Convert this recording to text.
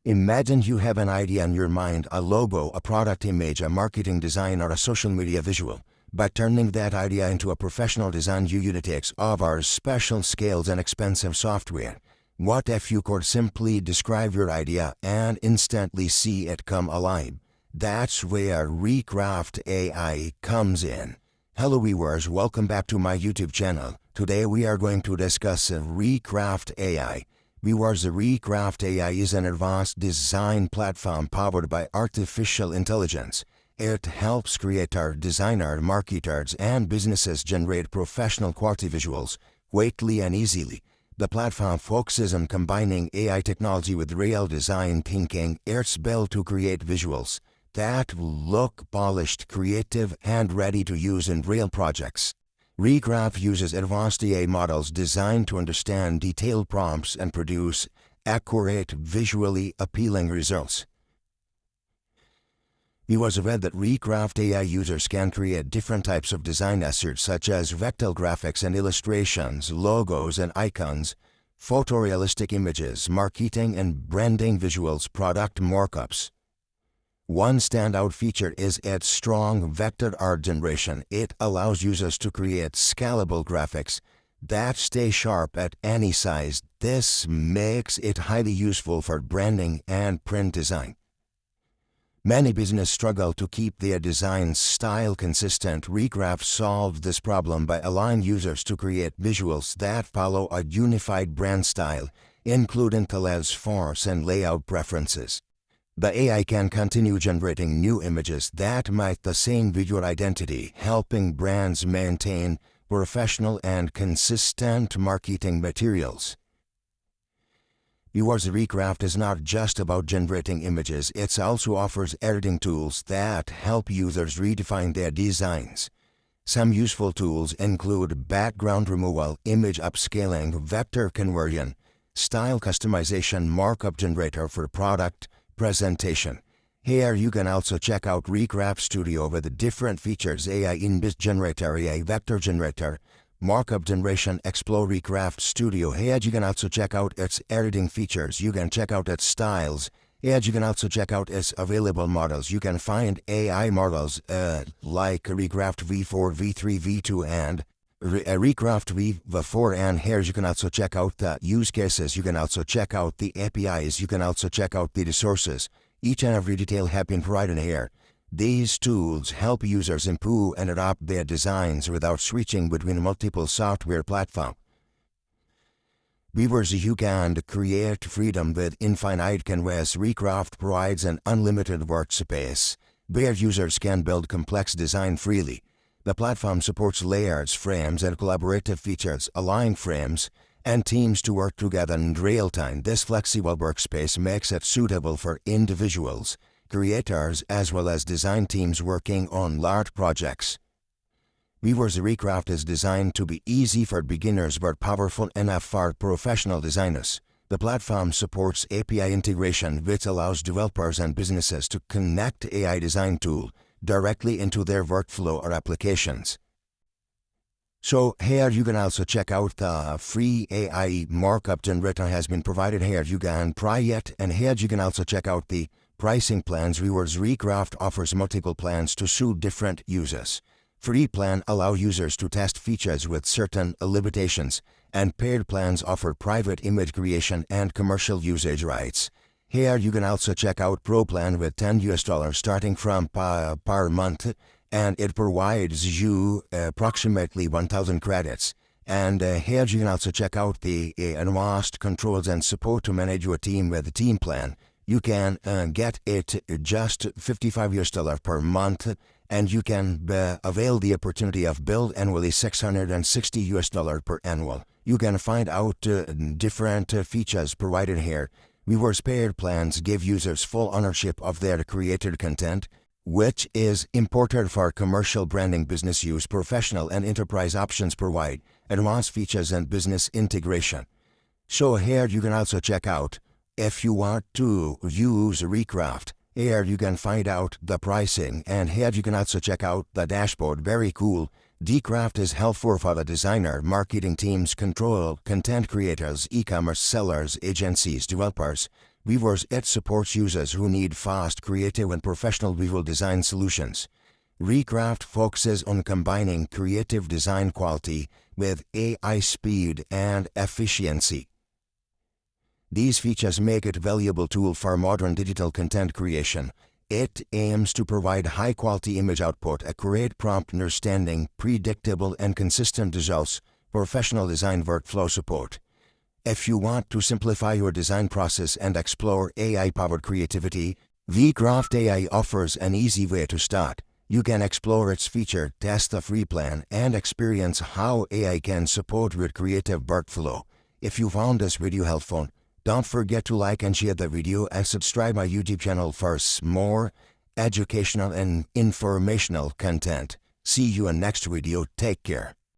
Imagine you have an idea in your mind, a logo, a product image, a marketing design, or a social media visual. By turning that idea into a professional design, you takes hours, special skills, and expensive software. What if you could simply describe your idea and instantly see it come alive? That's where Recraft AI comes in. Hello viewers, welcome back to my YouTube channel. Today we are going to discuss Recraft AI. Viewers, Recraft AI is an advanced design platform powered by artificial intelligence. It helps creators, designers, marketers, and businesses generate professional quality visuals quickly and easily. The platform focuses on combining AI technology with real design thinking. It's built to create visuals that look polished, creative, and ready to use in real projects. Recraft uses advanced AI models designed to understand detailed prompts and produce accurate, visually appealing results. You was read that Recraft AI users can create different types of design assets such as vector graphics and illustrations, logos and icons, photorealistic images, marketing and branding visuals, product markups. One standout feature is its strong vector art generation. It allows users to create scalable graphics that stay sharp at any size. This makes it highly useful for branding and print design. Many businesses struggle to keep their design style consistent. Recraft solved this problem by allowing users to create visuals that follow a unified brand style, including colors, fonts, and layout preferences. The AI can continue generating new images that match the same visual identity, helping brands maintain professional and consistent marketing materials. Viewers, Recraft is not just about generating images, it also offers editing tools that help users redefine their designs. Some useful tools include background removal, image upscaling, vector conversion, style customization, markup generator for product presentation. Here you can also check out Recraft Studio with the different features: AI image generator, AI vector generator, markup generation. Explore Recraft Studio. Here you can also check out its editing features. You can check out its styles. Here you can also check out its available models. You can find AI models like Recraft V4, V3, V2, and Recraft V4, and here you can also check out the use cases. You can also check out the APIs. You can also check out the resources. Each and every detail have been provided here. These tools help users improve and adapt their designs without switching between multiple software platforms. Viewers, you can create freedom with infinite canvas. Recraft provides an unlimited workspace where users can build complex design freely. The platform supports layers, frames, and collaborative features, allowing frames and teams to work together in real time. This flexible workspace makes it suitable for individuals, creators, as well as design teams working on large projects. Viewers, Recraft is designed to be easy for beginners but powerful enough for professional designers. The platform supports API integration, which allows developers and businesses to connect AI design tool directly into their workflow or applications. So here you can also check out the free AI markup generator has been provided. Here you can try it, and here you can also check out the pricing plans. Viewers, Recraft offers multiple plans to suit different users. Free plan allow users to test features with certain limitations, and paid plans offer private image creation and commercial usage rights. Here you can also check out Pro plan with $10 starting from per month, and it provides you approximately 1,000 credits. And here you can also check out the advanced controls and support to manage your team with the team plan. You can get it just $55 per month, and you can avail the opportunity of build annually $660 per annual. You can find out different features provided here. Viewers, paid plans give users full ownership of their created content, which is important for commercial branding, business use. Professional and enterprise options provide advanced features and business integration. So here you can also check out, if you want to use Recraft, here you can find out the pricing, and here you can also check out the dashboard. Very cool. Recraft is helpful for the designer, marketing teams, content creators, e-commerce sellers, agencies, developers, Weavers it supports users who need fast, creative and professional visual design solutions. Recraft focuses on combining creative design quality with AI speed and efficiency. These features make it a valuable tool for modern digital content creation. It aims to provide high-quality image output, accurate prompt understanding, predictable and consistent results, professional design workflow support. If you want to simplify your design process and explore AI-powered creativity, Recraft AI offers an easy way to start. You can explore its feature, test the free plan, and experience how AI can support your creative workflow. If you found this video helpful, don't forget to like and share the video and subscribe my YouTube channel for more educational and informational content. See you in next video. Take care.